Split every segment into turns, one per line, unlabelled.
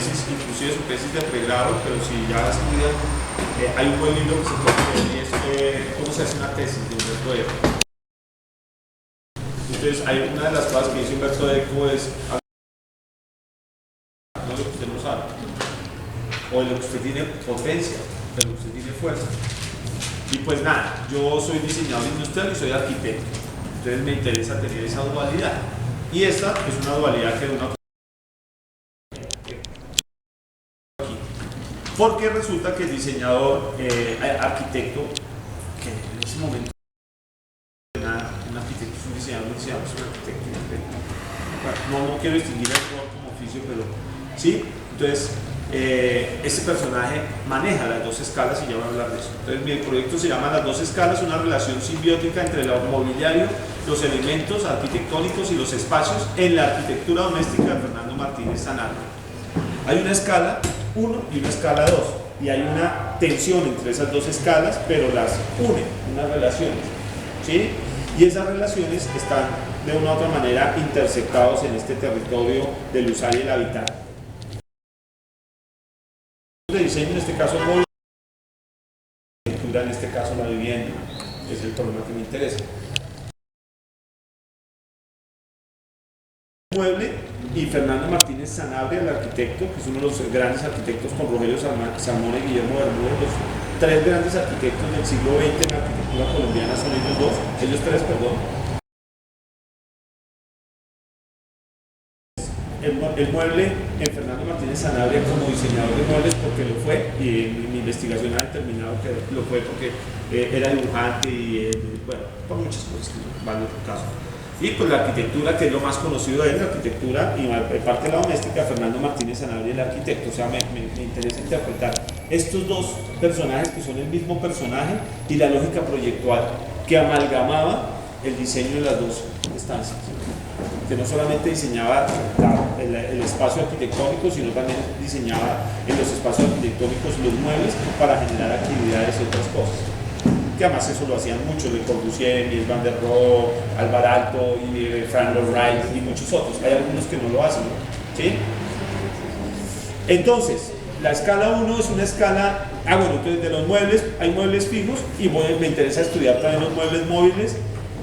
tesis, inclusive su tesis de pregrado, pero si ya estudian, hay un buen libro que se puede leer y es cómo se hace una tesis de Humberto Eco. Entonces, hay una de las cosas que dice Humberto Eco es no de lo que usted no sabe, o de lo que usted tiene potencia, de lo que usted tiene fuerza. Y pues nada, yo soy diseñador industrial y soy arquitecto, entonces me interesa tener esa dualidad. Y esta es una dualidad que de una porque resulta que el diseñador, arquitecto, que en ese momento un arquitecto es un diseñador es un arquitecto. No quiero distinguir el rol como oficio, pero sí. Entonces, este personaje maneja las dos escalas y ya voy a hablar de eso. Entonces, mi proyecto se llama Las dos escalas, una relación simbiótica entre el mobiliario, los elementos arquitectónicos y los espacios en la arquitectura doméstica de Fernando Martínez Sanabria. Hay una escala 1 y una escala 2, y hay una tensión entre esas dos escalas, pero las une, unas relaciones, ¿sí? Y esas relaciones están de una u otra manera intersectados en este territorio del usar y el habitar. De diseño, en este caso, móvil, en este caso, la vivienda, es el problema que me interesa. Mueble y Fernando Martínez Sanabria, el arquitecto, que es uno de los grandes arquitectos con Rogelio Salmón y Guillermo Bermúdez, los tres grandes arquitectos del siglo XX en la arquitectura colombiana son ellos tres, perdón. El mueble en Fernando Martínez Sanabria como diseñador de muebles, porque lo fue, y en mi investigación ha determinado que lo fue porque era dibujante y bueno, por muchas cosas que van en otro caso. Y pues la arquitectura, que es lo más conocido de él, la arquitectura y parte de la doméstica, Fernando Martínez Sanabria, el arquitecto. O sea, me interesa interpretar estos dos personajes que son el mismo personaje y la lógica proyectual que amalgamaba el diseño de las dos estancias. Que no solamente diseñaba el espacio arquitectónico, sino también diseñaba en los espacios arquitectónicos los muebles para generar actividades y otras cosas. Que además eso lo hacían muchos, Le Corbusier, Mies van der Rohe, Alvar Aalto, y Frank Lloyd Wright y muchos otros. Hay algunos que no lo hacen, ¿sí? Entonces, la escala 1 es una escala, bueno, entonces de los muebles, hay muebles fijos y me interesa estudiar también los muebles móviles.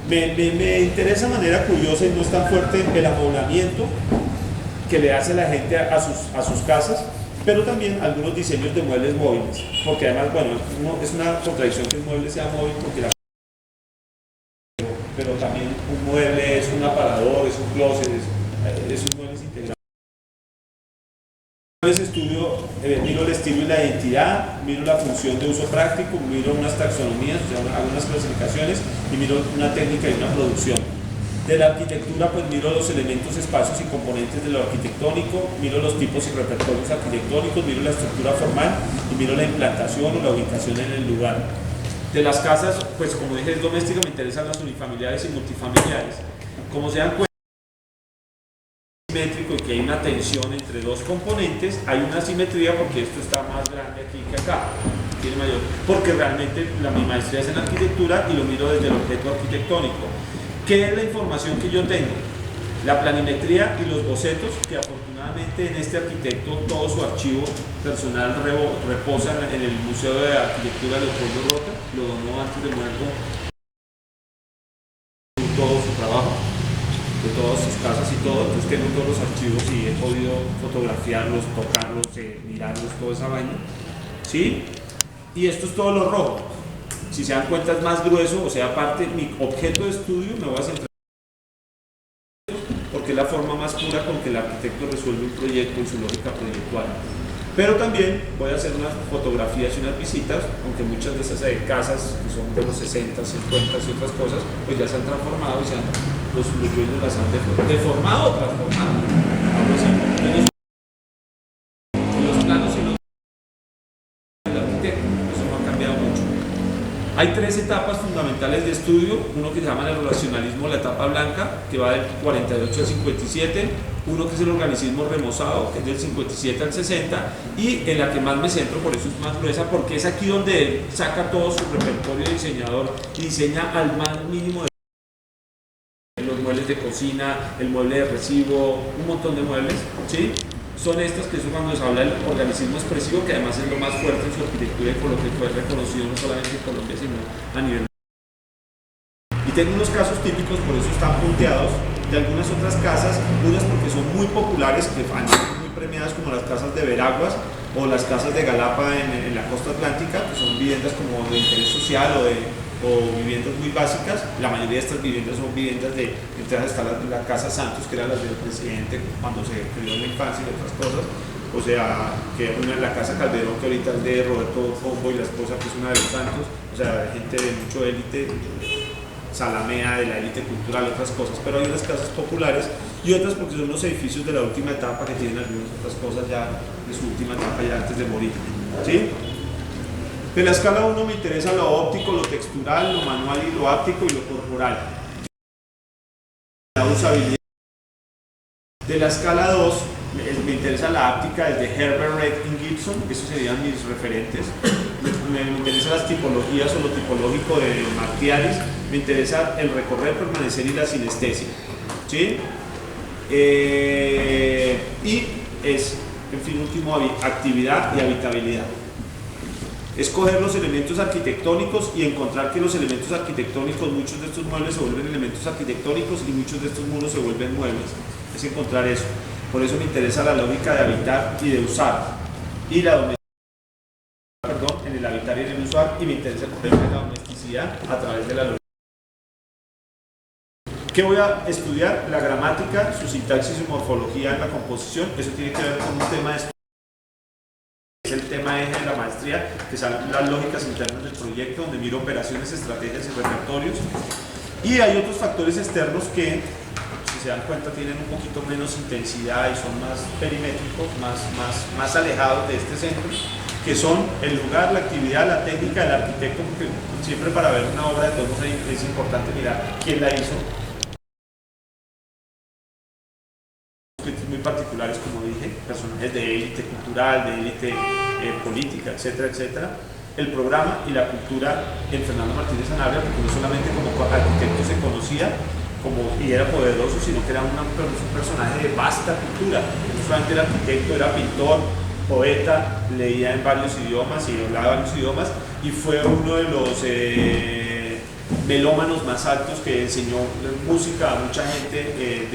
Me interesa de manera curiosa y no es tan fuerte el amoblamiento que le hace la gente a sus casas, pero también algunos diseños de muebles móviles, porque además, bueno, es una contradicción que el mueble sea móvil, porque pero también un mueble es un aparador, es un closet, esos muebles integrales. Estudio, miro el estilo y la identidad, miro la función de uso práctico, miro unas taxonomías, o sea, algunas clasificaciones, y miro una técnica y una producción. De la arquitectura, pues miro los elementos, espacios y componentes de lo arquitectónico, miro los tipos y repertorios arquitectónicos, miro la estructura formal y miro la implantación o la ubicación en el lugar. De las casas, pues como dije, es doméstica, me interesan las unifamiliares y multifamiliares. Como se dan cuenta, simétrico y que hay una tensión entre dos componentes, hay una simetría porque esto está más grande aquí que acá, tiene mayor, porque realmente mi maestría es en arquitectura y lo miro desde el objeto arquitectónico. ¿Qué es la información que yo tengo? La planimetría y los bocetos, que afortunadamente en este arquitecto todo su archivo personal reposa en el Museo de Arquitectura Leopoldo Rota, lo donó antes de muerto todo su trabajo, de todas sus casas y todo, entonces tengo todos los archivos y he podido fotografiarlos, tocarlos, mirarlos, toda esa vaina, ¿sí? Y esto es todo lo rojo. Si se dan cuenta es más grueso, o sea, aparte mi objeto de estudio me voy a centrar porque es la forma más pura con que el arquitecto resuelve un proyecto en su lógica proyectual. Pero también voy a hacer unas fotografías y unas visitas, aunque muchas de esas casas que son de los 60, 50 y otras cosas, pues ya se han transformado y los dueños las han deformado o transformado. Los planos y los del arquitecto, eso no ha cambiado mucho. Hay tres etapas fundamentales de estudio, uno que se llama el relacionalismo, la etapa blanca, que va del 48 al 57, uno que es el organicismo remozado, que es del 57 al 60, y en la que más me centro, por eso es más gruesa, porque es aquí donde él saca todo su repertorio de diseñador y diseña al más mínimo de los muebles de cocina, el mueble de recibo, un montón de muebles, ¿sí? son estas, que eso cuando se habla del organicismo expresivo, que además es lo más fuerte en su arquitectura y por lo que fue reconocido no solamente en Colombia, sino a nivel. Y tengo unos casos típicos, por eso están punteados, de algunas otras casas, unas porque son muy populares, que han sido muy premiadas, como las casas de Veraguas o las casas de Galapa en la costa atlántica, que son viviendas como de interés social o viviendas muy básicas. La mayoría de estas viviendas son viviendas de, entre ellas está la Casa Santos, que era la del presidente cuando se crió en la infancia y otras cosas. O sea, que una es la Casa Calderón, que ahorita es de Roberto Pombo y la esposa, que es una de los Santos, o sea, gente de mucho élite, Salamea, de la élite cultural, otras cosas, pero hay unas casas populares y otras porque son los edificios de la última etapa que tienen algunas otras cosas ya de su última etapa, ya antes de morir, ¿sí? De la escala 1 me interesa lo óptico, lo textural, lo manual y lo áptico y lo corporal. La usabilidad. De la escala 2 me interesa la áptica desde Herbert Read y Gibson, esos serían mis referentes. Me interesan las tipologías o lo tipológico de Martialis, me interesa el recorrer, permanecer y la sinestesia, ¿sí? Y es, en fin, último, actividad y habitabilidad. Escoger los elementos arquitectónicos y encontrar que los elementos arquitectónicos, muchos de estos muebles se vuelven elementos arquitectónicos y muchos de estos muros se vuelven muebles. Es encontrar eso. Por eso me interesa la lógica de habitar y de usar. Y la domesticidad, perdón, en el habitar y en el usar, y me interesa el problema de la domesticidad a través de la lógica. ¿Qué voy a estudiar? La gramática, su sintaxis y morfología en la composición. Eso tiene que ver con un tema de es el tema eje de la maestría, que son las lógicas internas del proyecto, donde miro operaciones, estrategias y repertorios. Y hay otros factores externos que, si se dan cuenta, tienen un poquito menos intensidad y son más perimétricos, más alejados de este centro, que son el lugar, la actividad, la técnica del arquitecto, porque siempre para ver una obra de todos es importante mirar quién la hizo. Muy particulares, como dije, personajes de élite cultural, de élite política, etcétera, etcétera. El programa y la cultura en Fernando Martínez Sanabria, porque no solamente como arquitecto se conocía y era poderoso, sino que era un personaje de vasta cultura. No solamente era arquitecto, era pintor, poeta, leía en varios idiomas y hablaba varios idiomas, y fue uno de los melómanos más altos que enseñó música a mucha gente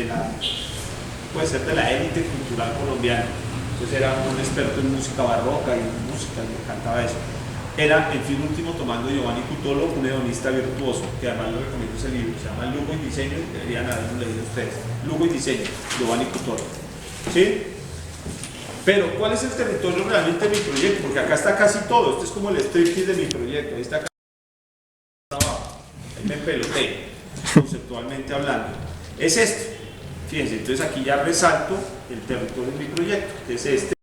puede ser de la élite cultural colombiana. Entonces era un experto en música barroca y en música, me encantaba eso. Era, en fin último, tomando Giovanni Cutolo, un hedonista virtuoso, que además lo recomiendo ese libro, se llama Lujo y Diseño, deberían haberlo leído ustedes. Lujo y Diseño, Giovanni Cutolo. ¿Sí? Pero, ¿cuál es el territorio realmente de mi proyecto? Porque acá está casi todo, este es como el striptease de mi proyecto, ahí está acá abajo, ahí me peloté, conceptualmente hablando. Es esto. Fíjense, entonces aquí ya resalto el territorio de mi proyecto, que es este.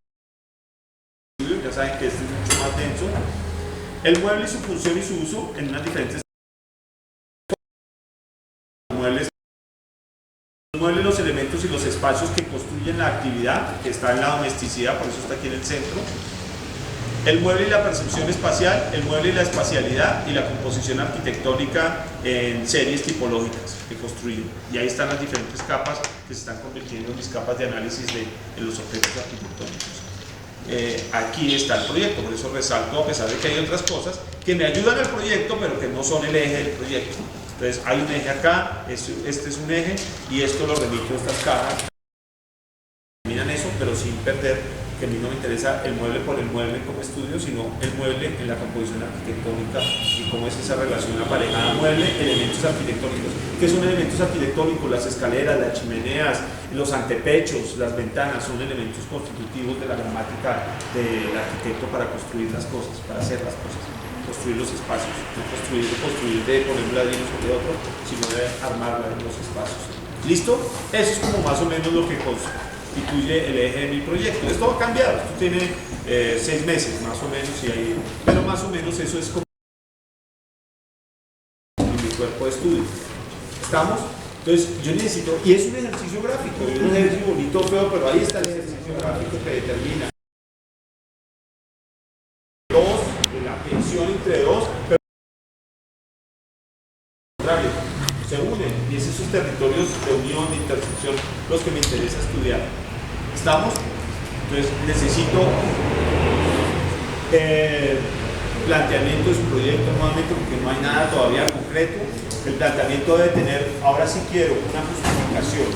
Ya saben que este es mucho más denso. El mueble y su función y su uso en unas diferentes muebles. Los muebles, los elementos y los espacios que construyen la actividad, que está en la domesticidad, por eso está aquí en el centro. El mueble y la percepción espacial, el mueble y la espacialidad y la composición arquitectónica en series tipológicas que construyen. Y ahí están las diferentes capas que se están convirtiendo en mis capas de análisis de los objetos arquitectónicos. Aquí está el proyecto, por eso resalto, a pesar de que hay otras cosas que me ayudan al proyecto, pero que no son el eje del proyecto. Entonces hay un eje acá, este es un eje, y esto lo remito a estas cajas. Terminan eso, pero sin perder que a mí no me interesa el mueble por el mueble como estudio, sino el mueble en la composición arquitectónica y cómo es esa relación aparejada mueble, elementos arquitectónicos. ¿Qué son elementos arquitectónicos? Las escaleras, las chimeneas, los antepechos, las ventanas son elementos constitutivos de la gramática del arquitecto para construir las cosas, para hacer las cosas, construir los espacios, no construir de poner un ladrillo sobre otro, sino de armar los espacios. ¿Listo? Eso es como más o menos lo que constituye el eje de mi proyecto. Esto ha cambiado, esto tiene 6 meses más o menos, pero más o menos eso es como mi cuerpo de estudio. ¿Estamos? Entonces yo necesito, y es un ejercicio gráfico, es un ejercicio bonito, feo, pero ahí está el ejercicio gráfico que determina la tensión entre dos, pero se unen, y es esos territorios de unión, de intersección, los que me interesa estudiar. ¿Estamos? Entonces necesito planteamiento de su proyecto nuevamente porque no hay nada todavía concreto. El planteamiento debe tener, ahora sí quiero, una justificación.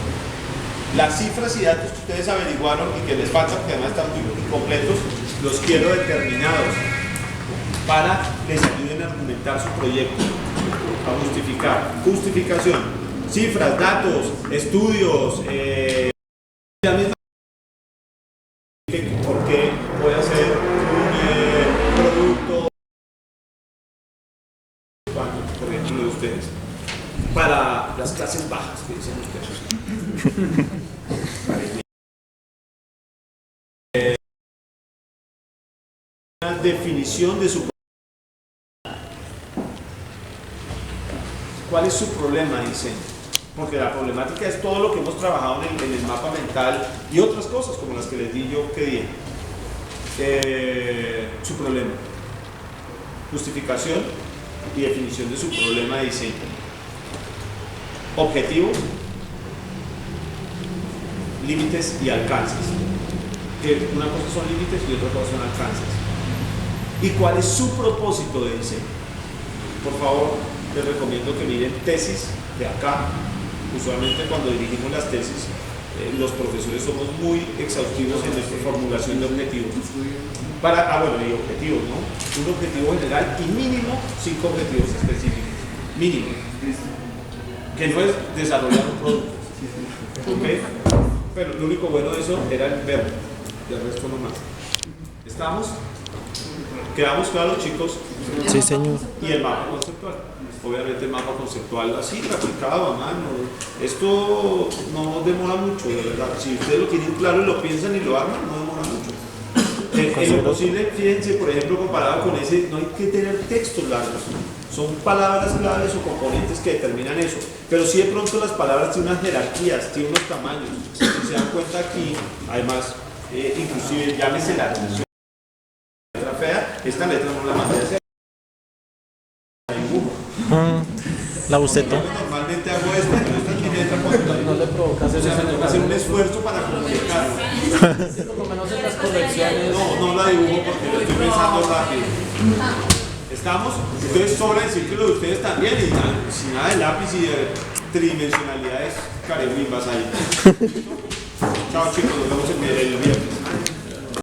Las cifras y datos que ustedes averiguaron y que les faltan, porque además están muy incompletos, los quiero determinados para que les ayuden a argumentar su proyecto, a justificar. Justificación, cifras, datos, estudios, la misma por qué voy a hacer un producto, por ejemplo, de ustedes, para las clases bajas, que dicen ustedes. Una definición de su. ¿Cuál es su problema de diseño? Porque la problemática es todo lo que hemos trabajado en el mapa mental y otras cosas como las que les di yo que día. Su problema, justificación y definición de su problema de diseño. Objetivos, límites y alcances. Que una cosa son límites y otra cosa son alcances. ¿Y cuál es su propósito de diseño? Por favor, les recomiendo que miren tesis de acá. Usualmente cuando dirigimos las tesis, los profesores somos muy exhaustivos en nuestra formulación de objetivos. Y objetivos, ¿no? Un objetivo general y mínimo 5 objetivos específicos. Mínimo. Que no es desarrollar un producto. ¿Okay? Pero lo único bueno de eso era el verbo. Y el resto no más. ¿Estamos? ¿Quedamos claros, chicos?
Sí, señor.
Y el mapa conceptual. Obviamente el mapa conceptual así, aplicado a mano. Esto no demora mucho, de verdad. Si ustedes lo tienen claro y lo piensan y lo arman, no demora mucho. En lo posible, fíjense, por ejemplo, comparado con ese, no hay que tener textos largos. Son palabras claves o componentes que determinan eso. Pero sí de pronto las palabras tienen unas jerarquías, tienen unos tamaños. Si se dan cuenta aquí, además, inclusive llámese la letra fea, esta letra no la mandé a hacer.
La boceto.
Normalmente hago esto, pero esta letra cuando
No le provoca hacer eso.
tengo que hacer un esfuerzo para comunicarlo.
Por lo menos en las colecciones.
No la dibujo porque lo estoy pensando rápido. ¿Estamos? Entonces sobra decir que lo de ustedes también y sin nada de lápiz y de tridimensionalidades carewimbas ahí. Chao chicos, nos vemos el viernes.